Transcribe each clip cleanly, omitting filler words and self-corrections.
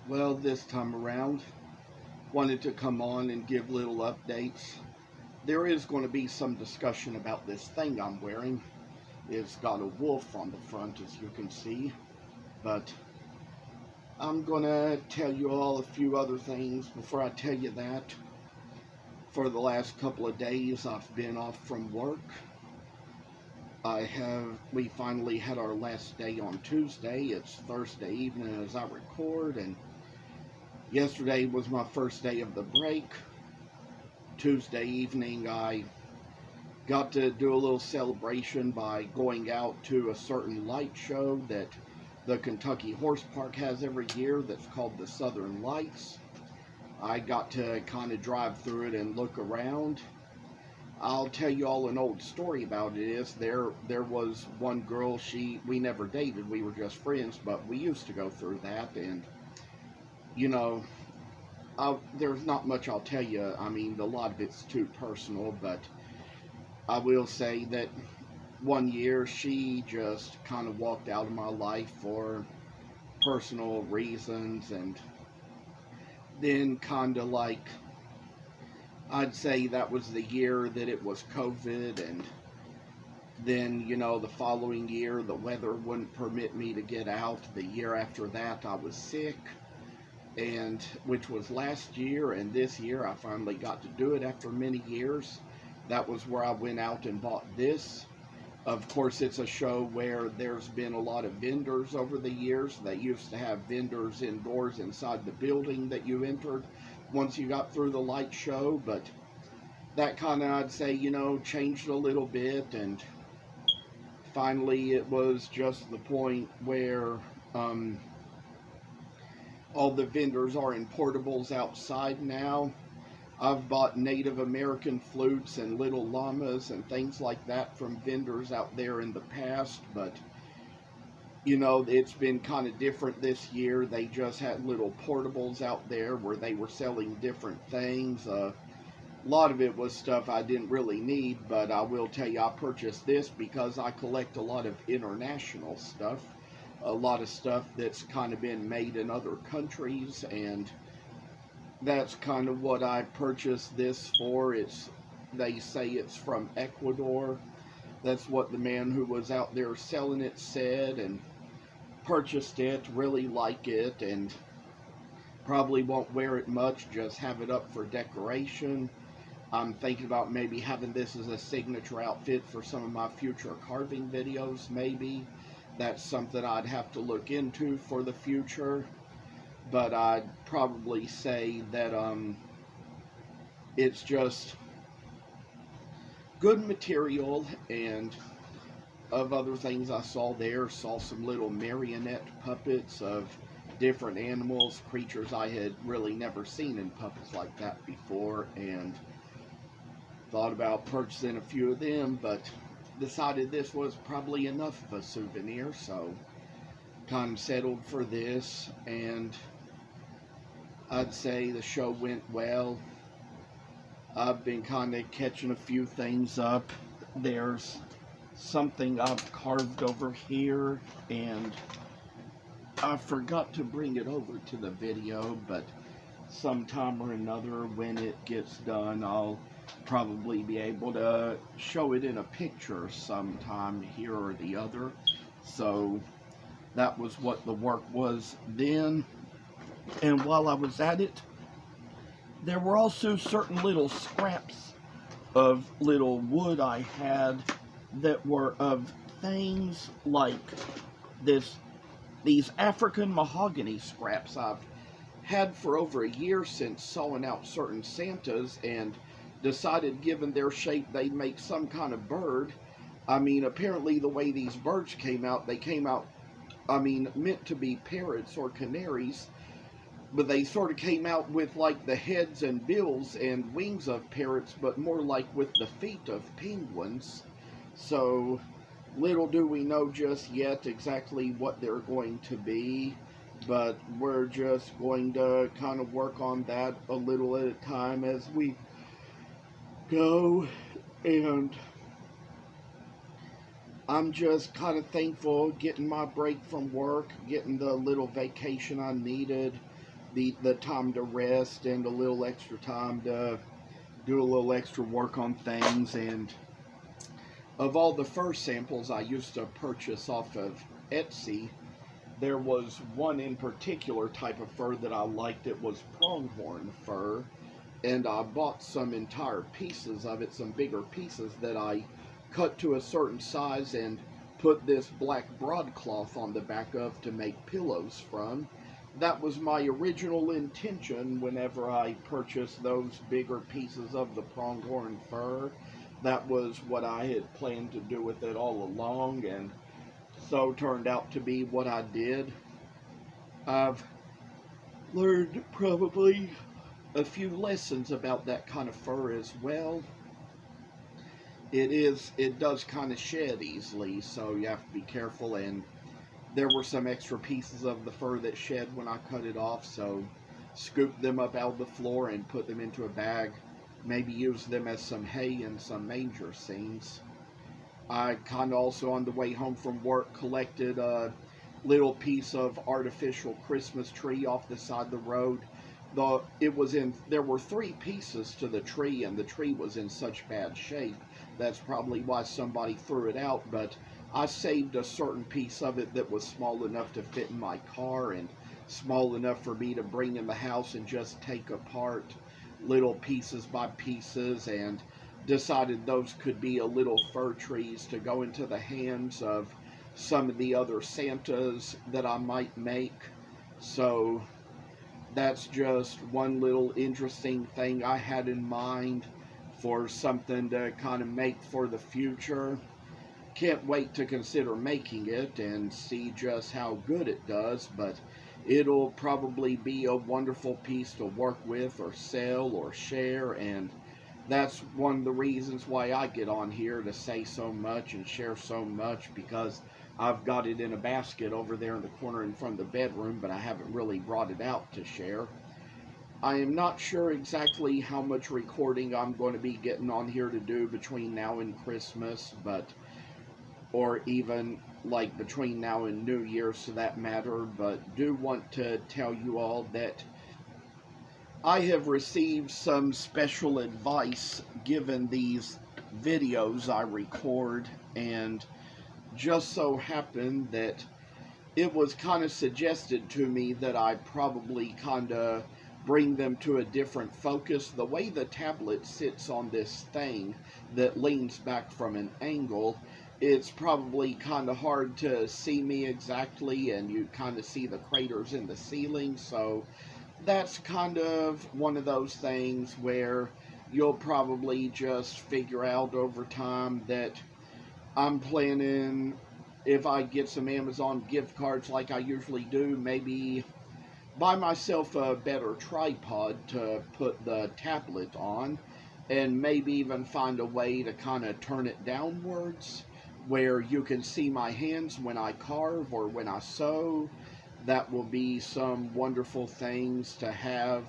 Well, this time around, wanted to come on and give little updates. There is going to be some discussion about this thing I'm wearing. It's got a wolf on the front, as you can see, but I'm going to tell you all a few other things before I tell you that. For the last couple of days, I've been off from work. We finally had our last day on Tuesday. It's Thursday evening as I record, and yesterday was my first day of the break. Tuesday evening, I got to do a little celebration by going out to a certain light show that the Kentucky Horse Park has every year that's called the Southern Lights. I got to kind of drive through it and look around. I'll tell you all an old story about it. Is there was one girl, we never dated, we were just friends, but we used to go through that, and you know, there's not much I'll tell you. I mean, a lot of it's too personal, but I will say that one year she just kind of walked out of my life for personal reasons, and then kind of like, I'd say that was the year that it was COVID, and then, the following year the weather wouldn't permit me to get out. The year after that I was sick, and which was last year, and this year I finally got to do it after many years. That was where I went out and bought this. Of course, it's a show where there's been a lot of vendors over the years. They used to have vendors indoors inside the building that you entered once you got through the light show, but that kind of, I'd say, changed a little bit, and finally it was just the point where all the vendors are in portables outside now. I've bought Native American flutes and little llamas and things like that from vendors out there in the past, but it's been kind of different this year. They just had little portables out there where they were selling different things. A lot of it was stuff I didn't really need, but I will tell you I purchased this because I collect a lot of international stuff, a lot of stuff that's kind of been made in other countries, and that's kind of what I purchased this for. They say it's from Ecuador. That's what the man who was out there selling it said, and purchased it, really like it, and probably won't wear it much, just have it up for decoration. I'm thinking about maybe having this as a signature outfit for some of my future carving videos, maybe. That's something I'd have to look into for the future. But I'd probably say that it's just good material, and of other things I saw some little marionette puppets of different animals, creatures I had really never seen in puppets like that before, and thought about purchasing a few of them, but decided this was probably enough of a souvenir, so kind of settled for this. And I'd say the show went well. I've been kind of catching a few things up. There's something I've carved over here, and I forgot to bring it over to the video, but sometime or another when it gets done, I'll probably be able to show it in a picture sometime here or the other. So that was what the work was then. And while I was at it, there were also certain little scraps of little wood I had that were of things like these African mahogany scraps I've had for over a year since sawing out certain Santas, and decided given their shape they'd make some kind of bird. I mean, apparently the way these birds came out, they came out, I mean, meant to be parrots or canaries, but they sort of came out with like the heads and bills and wings of parrots, but more like with the feet of penguins. So little do we know just yet exactly what they're going to be, but we're just going to kind of work on that a little at a time as we go. And I'm just kind of thankful getting my break from work, getting the little vacation I needed. the time to rest and a little extra time to do a little extra work on things. And of all the fur samples I used to purchase off of Etsy, there was one in particular type of fur that I liked. It was pronghorn fur, and I bought some entire pieces of it, some bigger pieces that I cut to a certain size and put this black broadcloth on the back of to make pillows from. That was my original intention whenever I purchased those bigger pieces of the pronghorn fur. That was what I had planned to do with it all along, and so turned out to be what I did. I've learned probably a few lessons about that kind of fur as well. It does kind of shed easily, so you have to be careful, and there were some extra pieces of the fur that shed when I cut it off, so scooped them up out of the floor and put them into a bag. Maybe use them as some hay and some manger scenes. I kind of also, on the way home from work, collected a little piece of artificial Christmas tree off the side of the road. There were 3 pieces to the tree, and the tree was in such bad shape. That's probably why somebody threw it out, but I saved a certain piece of it that was small enough to fit in my car and small enough for me to bring in the house and just take apart little pieces by pieces, and decided those could be a little fir trees to go into the hands of some of the other Santas that I might make. So that's just one little interesting thing I had in mind for something to kind of make for the future. Can't wait to consider making it and see just how good it does, but it'll probably be a wonderful piece to work with or sell or share, and that's one of the reasons why I get on here to say so much and share so much, because I've got it in a basket over there in the corner in front of the bedroom, but I haven't really brought it out to share. I am not sure exactly how much recording I'm going to be getting on here to do between now and Christmas, or even like between now and New Year's for that matter, but do want to tell you all that I have received some special advice given these videos I record, and just so happened that it was kind of suggested to me that I probably kind of bring them to a different focus. The way the tablet sits on this thing that leans back from an angle, it's probably kind of hard to see me exactly, and you kind of see the craters in the ceiling, so that's kind of one of those things where you'll probably just figure out over time that I'm planning, if I get some Amazon gift cards like I usually do, maybe buy myself a better tripod to put the tablet on, and maybe even find a way to kind of turn it downwards where you can see my hands when I carve or when I sew. That will be some wonderful things to have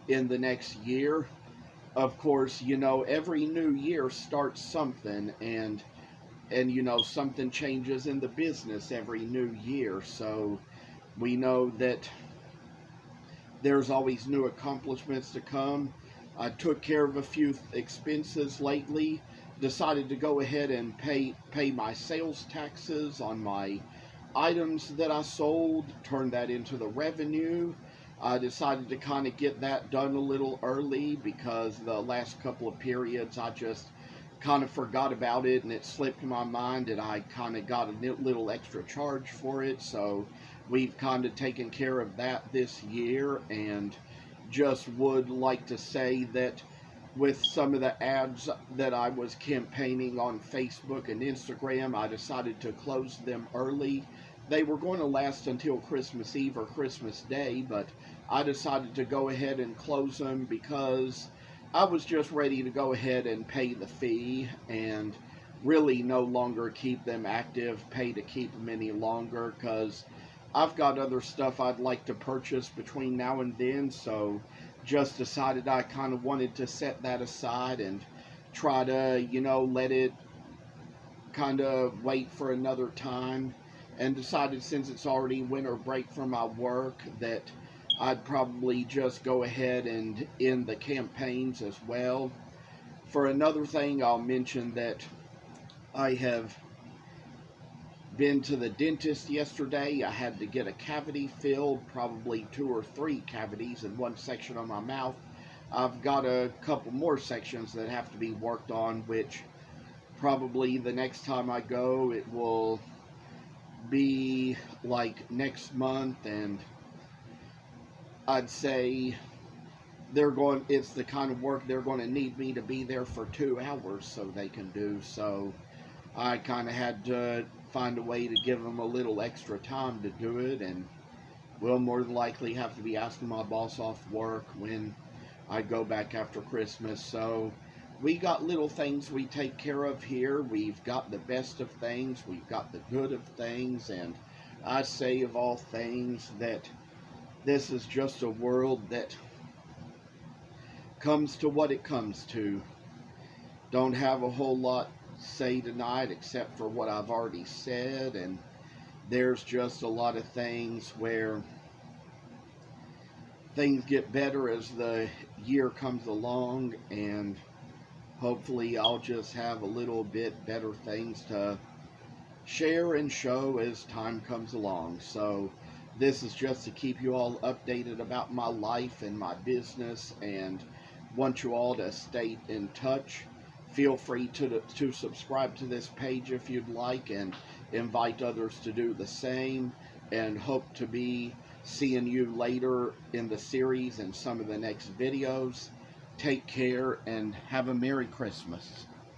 in the next year. Of course, every new year starts something, and something changes in the business every new year, so we know that there's always new accomplishments to come. I took care of a few expenses lately, decided to go ahead and pay my sales taxes on my items that I sold, turn that into the revenue. I decided to kind of get that done a little early because the last couple of periods I just kind of forgot about it and it slipped my mind, and I kind of got a little extra charge for it. So we've kind of taken care of that this year, and just would like to say that with some of the ads that I was campaigning on Facebook and Instagram, I decided to close them early. They were going to last until Christmas Eve or Christmas Day, but I decided to go ahead and close them because I was just ready to go ahead and pay the fee and really no longer keep them active, pay to keep them any longer, because I've got other stuff I'd like to purchase between now and then, so just decided I kind of wanted to set that aside and try to, let it kind of wait for another time, and decided since it's already winter break for my work that I'd probably just go ahead and end the campaigns as well. For another thing, I'll mention that I have been to the dentist yesterday. I had to get a cavity filled, probably 2 or 3 cavities in one section of my mouth. I've got a couple more sections that have to be worked on, which probably the next time I go, it will be like next month, and I'd say it's the kind of work they're going to need me to be there for 2 hours so they can do. So I kind of had to find a way to give them a little extra time to do it, and will more than likely have to be asking my boss off work when I go back after Christmas. So we got little things we take care of here. We've got the best of things, we've got the good of things, and I say of all things that this is just a world that comes to what it comes to. Don't have a whole lot to say tonight except for what I've already said, and there's just a lot of things where things get better as the year comes along, and hopefully I'll just have a little bit better things to share and show as time comes along. So this is just to keep you all updated about my life and my business, and want you all to stay in touch. Feel free to subscribe to this page if you'd like, and invite others to do the same, and hope to be seeing you later in the series and some of the next videos. Take care and have a Merry Christmas.